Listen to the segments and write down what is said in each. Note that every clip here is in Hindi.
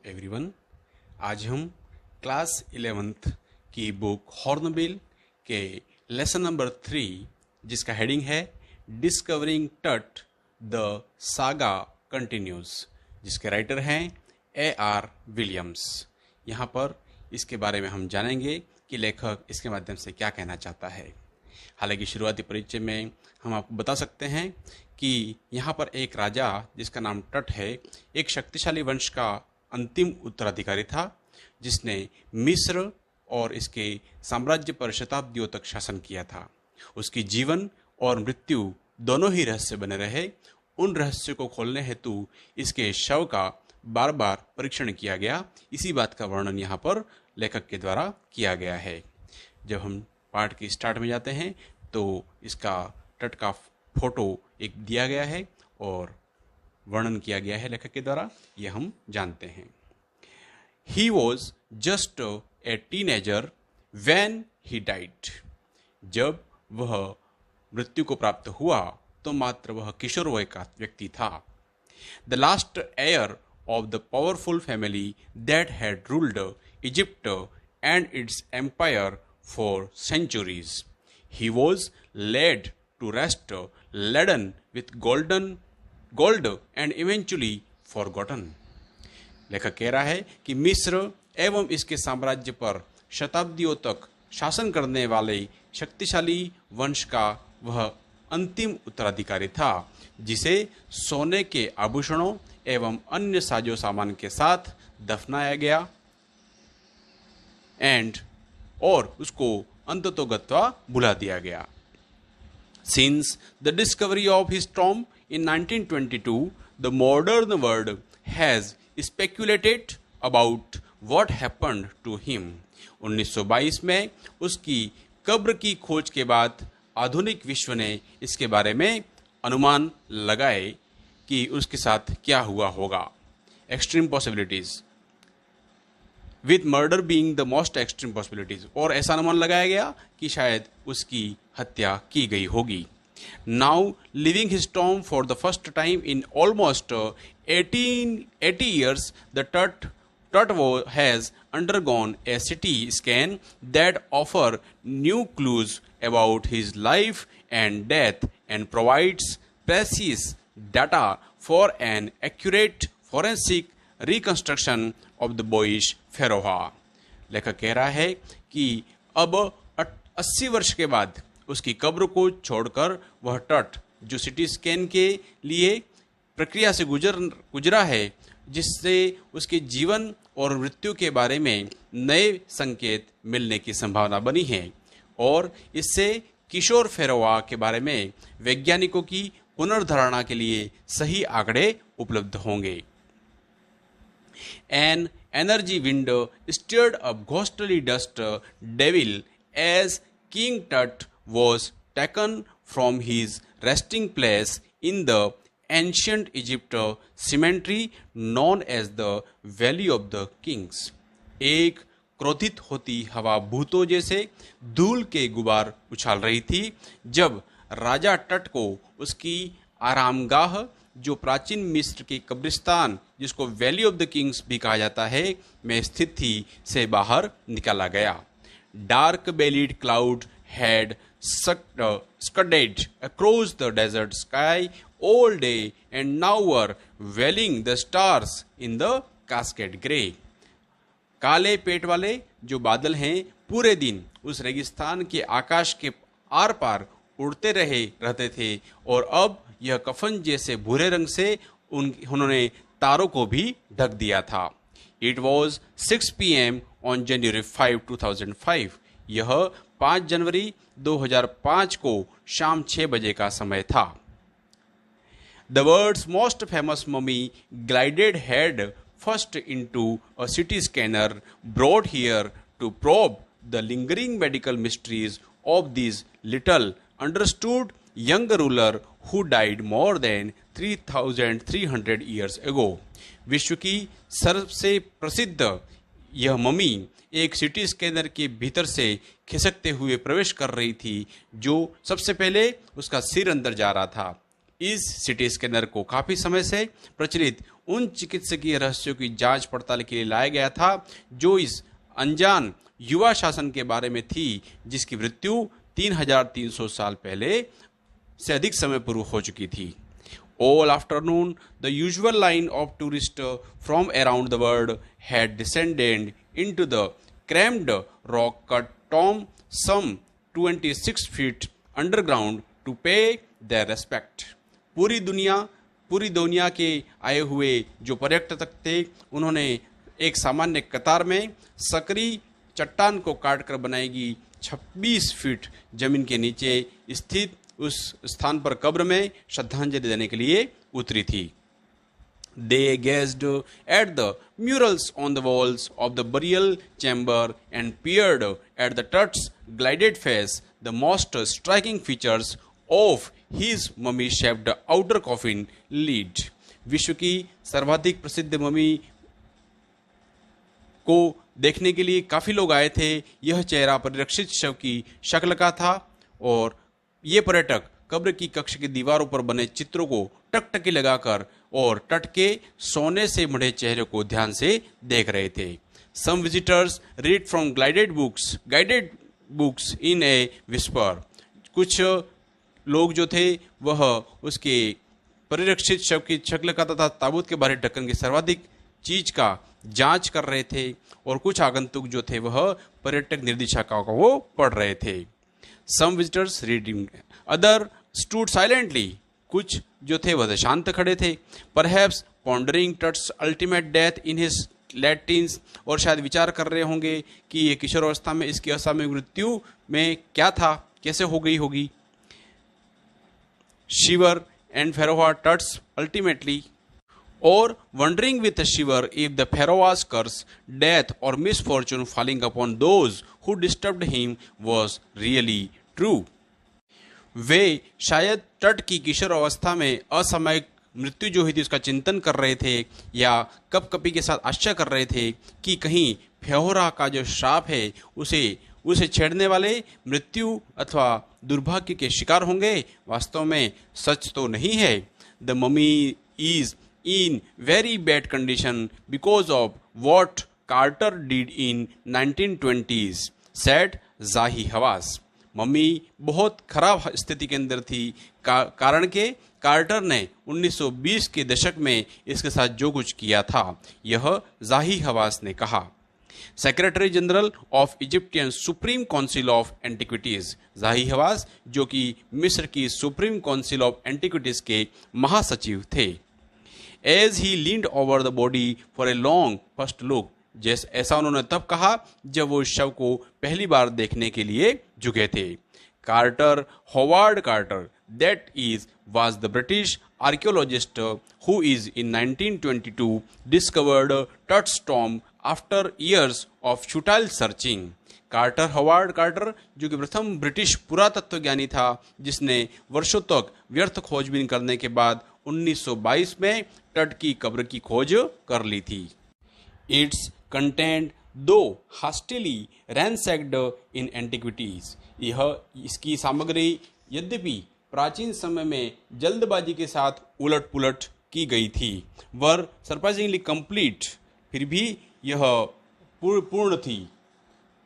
एवरीवन। आज हम क्लास 11th की बुक हॉर्नबिल के लेसन नंबर 3 जिसका हेडिंग है डिस्कवरिंग टट द सागा कंटिन्यूज, जिसके राइटर हैं A.R. विलियम्स। यहाँ पर इसके बारे में हम जानेंगे कि लेखक इसके माध्यम से क्या कहना चाहता है। हालांकि शुरुआती परिचय में हम आपको बता सकते हैं कि यहाँ पर एक राजा जिसका नाम टट है एक शक्तिशाली वंश का अंतिम उत्तराधिकारी था, जिसने मिस्र और इसके साम्राज्य पर शताब्दियों तक शासन किया था। उसकी जीवन और मृत्यु दोनों ही रहस्य बने रहे। उन रहस्यों को खोलने हेतु इसके शव का बार बार परीक्षण किया गया। इसी बात का वर्णन यहाँ पर लेखक के द्वारा किया गया है। जब हम पाठ की स्टार्ट में जाते हैं तो इसका टट का फोटो एक दिया गया है और वर्णन किया गया है लेखक के द्वारा, यह हम जानते हैं। He was just a teenager when he died. जब वह मृत्यु को प्राप्त हुआ तो मात्र वह किशोर वय का व्यक्ति था। The last heir of the powerful family that had ruled Egypt and its empire for centuries. He was laid to rest, laden with gold and eventually forgotten. लेखक कह रहा है कि मिस्र एवं इसके साम्राज्य पर शताब्दियों तक शासन करने वाले शक्तिशाली वंश का वह अंतिम उत्तराधिकारी था, जिसे सोने के आभूषणों एवं अन्य साजो सामान के साथ दफनाया गया और उसको अंततोगत्वा बुला दिया गया। Since the discovery of his tomb in 1922, the modern world has speculated about what happened to him. 1922 में उसकी कब्र की खोज के बाद आधुनिक विश्व ने इसके बारे में अनुमान लगाए कि उसके साथ क्या हुआ होगा। Extreme possibilities, with murder being the most extreme possibilities, और ऐसा अनुमान लगाया गया कि शायद उसकी हत्या की गई होगी। Now living his Tom for the first time in almost 80 years, the Tut has undergone a CT scan that offer new clues about his life and death and provides precious data for an accurate forensic reconstruction of the boyish pharaoh. लेखक कह रहा है कि अब 80 वर्ष के बाद उसकी कब्र को छोड़कर वह टट जो सिटी स्कैन के लिए प्रक्रिया से गुजरा है, जिससे उसके जीवन और मृत्यु के बारे में नए संकेत मिलने की संभावना बनी है और इससे किशोर फेरोआ के बारे में वैज्ञानिकों की पुनर्धारणा के लिए सही आंकड़े उपलब्ध होंगे। An energy wind stirred up ghostly dust devil as King Tut was taken from his resting place in the ancient Egypt cemetery known as the Valley of the Kings. एक क्रोधित होती हवा भूतों जैसे धूल के गुबार उछाल रही थी जब राजा टट को उसकी आरामगाह, जो प्राचीन मिस्र की कब्रिस्तान जिसको वैली ऑफ द किंग्स भी कहा जाता है, में स्थित थी, से बाहर निकाला गया। Dark bellied cloud had scudded across the desert sky all day and now were veiling the stars in the cascade grey. काले पेट वाले जो बादल हैं पूरे दिन उस रेगिस्तान के आकाश के आर पार उड़ते रहते थे और अब यह कफन जैसे भूरे रंग से उन्होंने तारों को भी ढक दिया था। It was 6 PM on January 5, 2005. यह 5 जनवरी 2005 को शाम 6 बजे का समय था। The world's most famous mummy glided head first into a CT scanner brought here to probe the lingering medical mysteries of this little understood young ruler who died more than 3,300 years ago. विश्व की सबसे प्रसिद्ध यह ममी एक सिटी स्कैनर के भीतर से खिसकते हुए प्रवेश कर रही थी, जो सबसे पहले उसका सिर अंदर जा रहा था। इस सिटी स्कैनर को काफी समय से प्रचलित उन चिकित्सकीय रहस्यों की जांच पड़ताल के लिए लाया गया था जो इस अनजान युवा शासन के बारे में थी, जिसकी मृत्यु 3300 साल पहले से अधिक समय पूर्व हो चुकी थी। All afternoon, the usual line of tourists from around the world had descended into the cramped rock-cut tomb some 26 feet underground to pay their respect. पूरी दुनिया के आए हुए जो पर्यटक थे, उन्होंने एक सामान्य कतार में सकरी चट्टान को काटकर बनाएगी 26 फीट जमीन के नीचे स्थित उस स्थान पर कब्र में श्रद्धांजलि देने के लिए उतरी थी। They gazed at the murals on the walls of the burial chamber and peered at the Tut's glided face, the most striking features of his mummy-shaped outer coffin lid. विश्व की सर्वाधिक प्रसिद्ध मम्मी को देखने के लिए काफी लोग आए थे। यह चेहरा परिरक्षित शव की शक्ल का था और ये पर्यटक कब्र की कक्ष की दीवारों पर बने चित्रों को टकटकी लगाकर और तट के सोने से मढ़े चेहरे को ध्यान से देख रहे थे। Some visitors read from guided books in a whisper. कुछ लोग जो थे वह उसके परिरक्षित शव की शक्ल का तथा ताबूत के बाहरी ढक्कन की सर्वाधिक चीज का जांच कर रहे थे और कुछ आगंतुक जो थे वह पर्यटक निर्देशिका को पढ़ रहे थे। Some visitors reading, other stood silently. कुछ जो थे वह शांत खड़े थे। Perhaps pondering Tut's ultimate death in his late teens, और शायद विचार कर रहे होंगे कि ये किशोर अवस्था में इसकी असामयिक मृत्यु में क्या था, कैसे हो गई होगी। Shiver and Pharaoh Tut's ultimately, or wondering with a shiver if the Pharaoh's curse, death or misfortune falling upon those who disturbed him was really true. वे शायद तट की किशोर अवस्था में असामयिक मृत्यु जो हुई थी उसका चिंतन कर रहे थे या कपकपी के साथ आश्चर्य कर रहे थे कि कहीं फेहोरा का जो श्राप है उसे छेड़ने वाले मृत्यु अथवा दुर्भाग्य के शिकार होंगे। वास्तव में सच तो नहीं है। The mummy is in very bad condition because of what Carter did in 1920s, said जाही हवास। मम्मी बहुत खराब स्थिति के अंदर थी कारण के कार्टर ने 1920 के दशक में इसके साथ जो कुछ किया था, यह जाही हवास ने कहा। Secretary general of Egyptian supreme council of antiquities, जाही हवास जो कि मिस्र की सुप्रीम काउंसिल ऑफ एंटिक्विटीज के महासचिव थे। As he leaned over the body for a long first look, जैसे ऐसा उन्होंने तब कहा जब वो शव को पहली बार देखने के लिए झुके थे। Carter, Howard Carter, that is, was the British archaeologist who is in 1922 discovered Tut's tomb after years of futile searching. Carter, Howard Carter जो कि प्रथम ब्रिटिश पुरातत्वज्ञानी था जिसने वर्षों तक व्यर्थ खोजबीन करने के बाद 1922 में तट की कब्र की खोज कर ली थी। इट्स कंटेंट दो हास्टिली रैंसैक्ड इन एंटिक्विटीज, यह इसकी सामग्री यद्यपि प्राचीन समय में जल्दबाजी के साथ उलट पुलट की गई थी, वर सरप्राइजिंगली कंप्लीट, फिर भी यह पूर्ण थी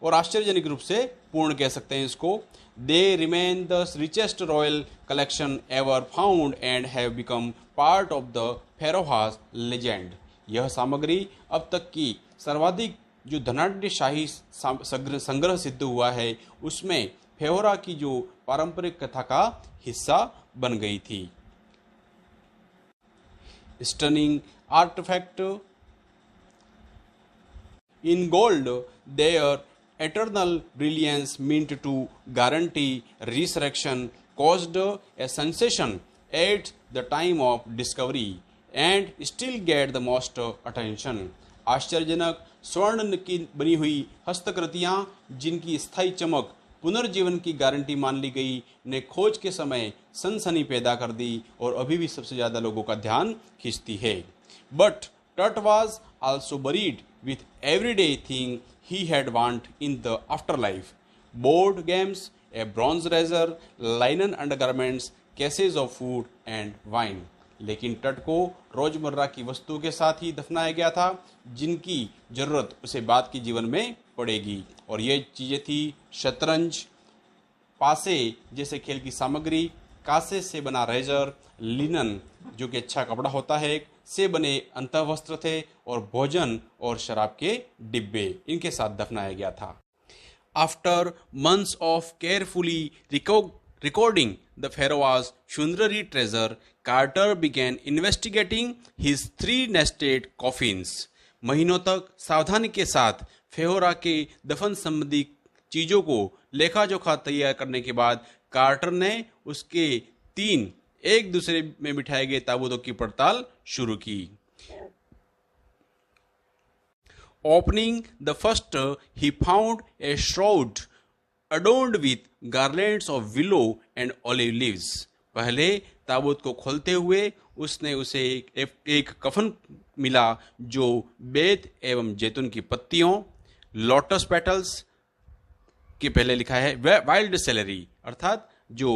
और आश्चर्यजनक रूप से पूर्ण कह सकते हैं इसको। They remain the richest royal collection ever found and have become part of the Pharaoh's legend. यह सामग्री अब तक की सर्वाधिक जो धनाढ्यशाही संग्रह सिद्ध हुआ है उसमें फेहोरा की जो पारंपरिक कथा का हिस्सा बन गई थी। Stunning artifact in gold, their eternal brilliance meant to guarantee resurrection caused a sensation at the time of discovery and still get the most attention. आश्चर्यजनक स्वर्ण की बनी हुई हस्तकृतियां जिनकी स्थायी चमक पुनर्जीवन की गारंटी मान ली गई ने खोज के समय सनसनी पैदा कर दी और अभी भी सबसे ज्यादा लोगों का ध्यान खींचती है। But Tut was also buried with everyday thing he had want in the afterlife. Board games, a bronze razor, linen undergarments, cases of food and wine. लेकिन टट को रोजमर्रा की वस्तुओं के साथ ही दफनाया गया था जिनकी जरूरत उसे बाद के जीवन में पड़ेगी, और ये चीजें थी शतरंज, पासे जैसे खेल की सामग्री, कांसे से बना रेजर, लिनन जो कि अच्छा कपड़ा होता है से बने अंतःवस्त्र थे, और भोजन और शराब के डिब्बे इनके साथ दफनाया गया था। After months of carefully recording the Pharaoh's funerary treasure, Carter began investigating his 3 nested coffins. महीनों तक सावधानी के साथ फेहोरा के दफन संबंधी चीजों को लेखा जोखा तैयार करने के बाद कार्टर ने उसके 3 एक दूसरे में बिठाए गए ताबूतों की पड़ताल शुरू की। Opening the first, he found a shroud adorned with garlands of willow and olive leaves. पहले ताबूत को खोलते हुए उसने उसे एक कफन मिला जो बेत एवं जैतून की पत्तियों, लोटस पेटल्स के पहले लिखा है वाइल्ड सेलेरी अर्थात जो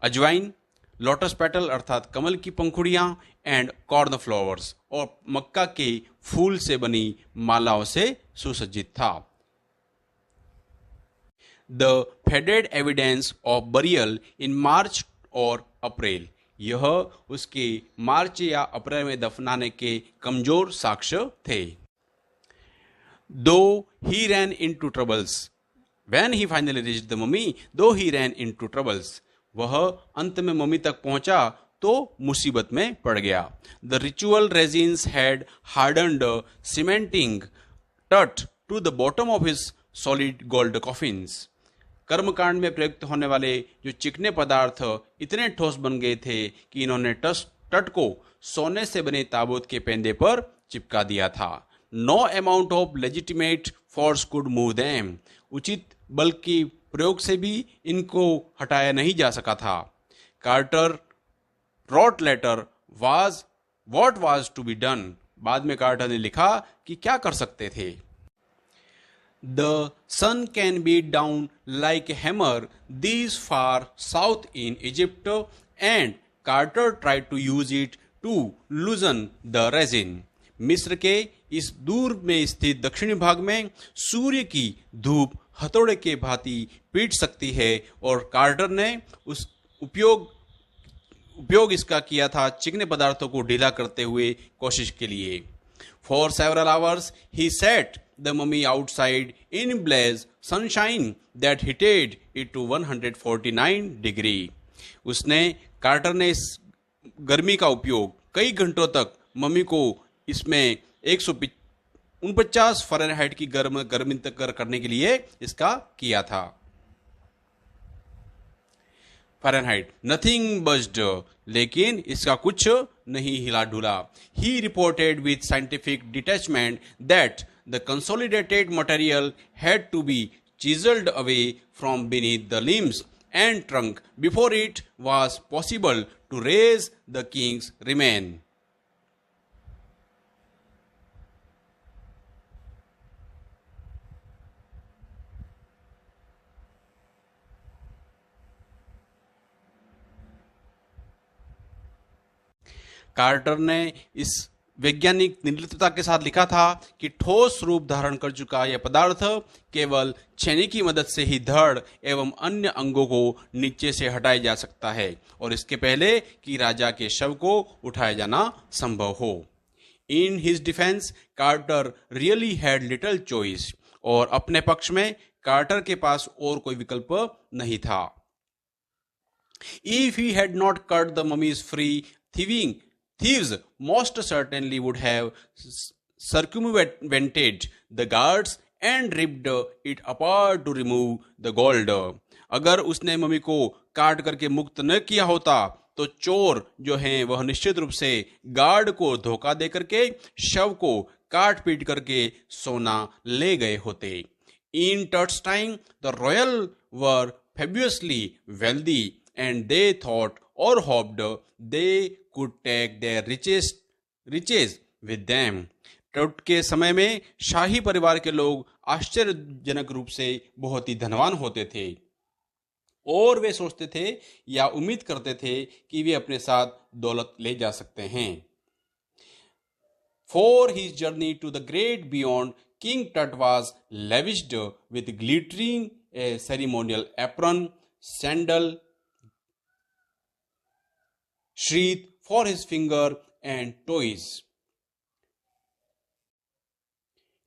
अजवाइन, लोटस पेटल अर्थात कमल की पंखुड़ियां, एंड कॉर्न फ्लावर्स और मक्का के फूल से बनी मालाओं से सुसज्जित था। The faded evidence of burial in March और अप्रैल, यह उसके मार्च या अप्रैल में दफनाने के कमजोर साक्ष्य थे। Though he ran into troubles, when he finally reached the mummy, though he ran into troubles, वह अंत में मम्मी तक पहुंचा तो मुसीबत में पड़ गया। The ritual resins had hardened, cementing Tut to the bottom of his solid gold coffins. कर्मकांड में प्रयुक्त होने वाले जो चिकने पदार्थ इतने ठोस बन गए थे कि इन्होंने टट को सोने से बने ताबूत के पेंदे पर चिपका दिया था। No amount of legitimate force could move them, उचित बल की प्रयोग से भी इनको हटाया नहीं जा सका था। Carter wrote letter was what was to be done, बाद में कार्टर ने लिखा कि क्या कर सकते थे। The sun can beat down like a hammer this far south in Egypt, and Carter tried to use it to loosen the resin. मिस्र के इस दूर में स्थित दक्षिणी भाग में सूर्य की धूप हथौड़े के भांति पीट सकती है, और कार्टर ने उस उपयोग इसका किया था चिकने पदार्थों को ढीला करते हुए कोशिश के लिए। For several hours he sat the mummy outside in blaze sunshine that heated it to 149 degree. उसने कार्टर ने इस गर्मी का उपयोग कई घंटों तक मम्मी को इसमें 149 फ़ारेनहाइट की गर्मी तक करने के लिए इसका किया था। फ़ारेनहाइट नथिंग बज्ड, लेकिन इसका कुछ नहीं हिला ढुला। He reported with scientific detachment that the consolidated material had to be chiseled away from beneath the limbs and trunk before it was possible to raise the king's remain. Carter ने इस वैज्ञानिक निर्लिप्तता के साथ लिखा था कि ठोस रूप धारण कर चुका यह पदार्थ केवल छेनी की मदद से ही धड़ एवं अन्य अंगों को नीचे से हटाया जा सकता है, और इसके पहले कि राजा के शव को उठाया जाना संभव हो। In his defence Carter really had little choice, और अपने पक्ष में कार्टर के पास और कोई विकल्प नहीं था। If he had not cut the mummies free, thieves most certainly would have circumvented the guards and ripped it apart to remove the gold. अगर उसने मम्मी को काट करके मुक्त न किया होता तो चोर जो हैं वह निश्चित रूप से गार्ड को धोखा दे करके शव को काट पीट करके सोना ले गए होते। In Tut's time, the royal were fabulously wealthy, and they thought or hoped they could take their riches with them. टट के समय में शाही परिवार के लोग आश्चर्यजनक रूप से बहुत ही धनवान होते थे, और वे सोचते थे या उम्मीद करते थे कि वे अपने साथ दौलत ले जा सकते हैं। For his journey to the great beyond, King Tut was lavished with glittering a ceremonial apron, sandal, sheath for his finger and toes.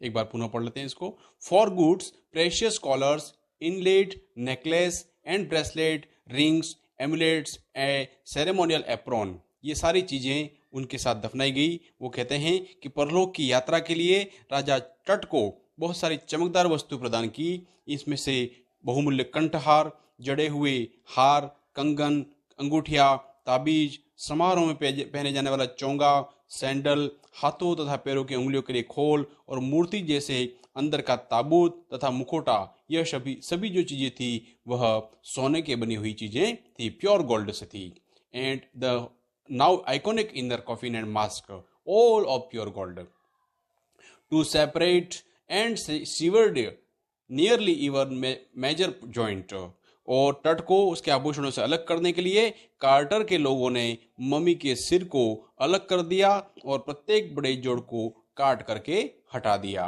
एक बार पुनः पढ़ लेते हैं इसको। For goods, precious collars, inlet, necklace and bracelet, rings, amulets, a ceremonial apron, ये सारी चीजें उनके साथ दफनाई गई। वो कहते हैं कि परलोक की यात्रा के लिए राजा टट को बहुत सारी चमकदार वस्तु प्रदान की। इसमें से बहुमूल्य कंठहार, जड़े हुए हार, कंगन, अंगूठिया, ताबीज, समारोह में पहने जाने वाला चोंगा, सैंडल, हाथों तथा पैरों की उंगलियों के लिए खोल और मूर्ति जैसे अंदर का ताबूत तथा मुखोटा, यह सभी जो चीजें थी वह सोने के बनी हुई चीजें थी, प्योर गोल्ड से थी। And the now iconic inner coffin and mask, all of pure gold, to separate and severed nearly even major joint. और तट को उसके आभूषणों से अलग करने के लिए कार्टर के लोगों ने मम्मी के सिर को अलग कर दिया और प्रत्येक बड़े जोड़ को काट करके हटा दिया।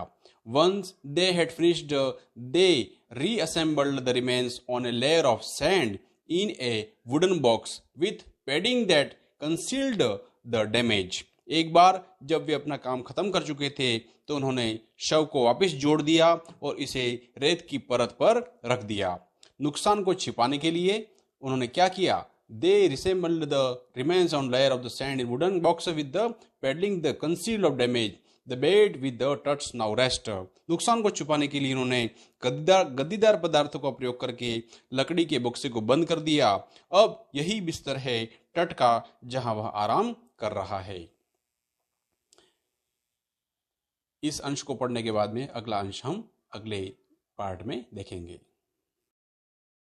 Once they had finished, they reassembled the remains on a layer of sand in a wooden box with padding that concealed the damage. एक बार जब वे अपना काम खत्म कर चुके थे तो उन्होंने शव को वापस जोड़ दिया और इसे रेत की परत पर रख दिया। नुकसान को छिपाने के लिए उन्होंने क्या किया? They resembled the remains on layer of the sand in wooden box with the paddling the concealed of damage the bed with the tusks now rest. नुकसान को छुपाने के लिए उन्होंने गद्दीदार पदार्थों का प्रयोग करके लकड़ी के बक्से को बंद कर दिया। अब यही बिस्तर है टट का जहां वह आराम कर रहा है। इस अंश को पढ़ने के बाद में अगला अंश हम अगले पार्ट में देखेंगे।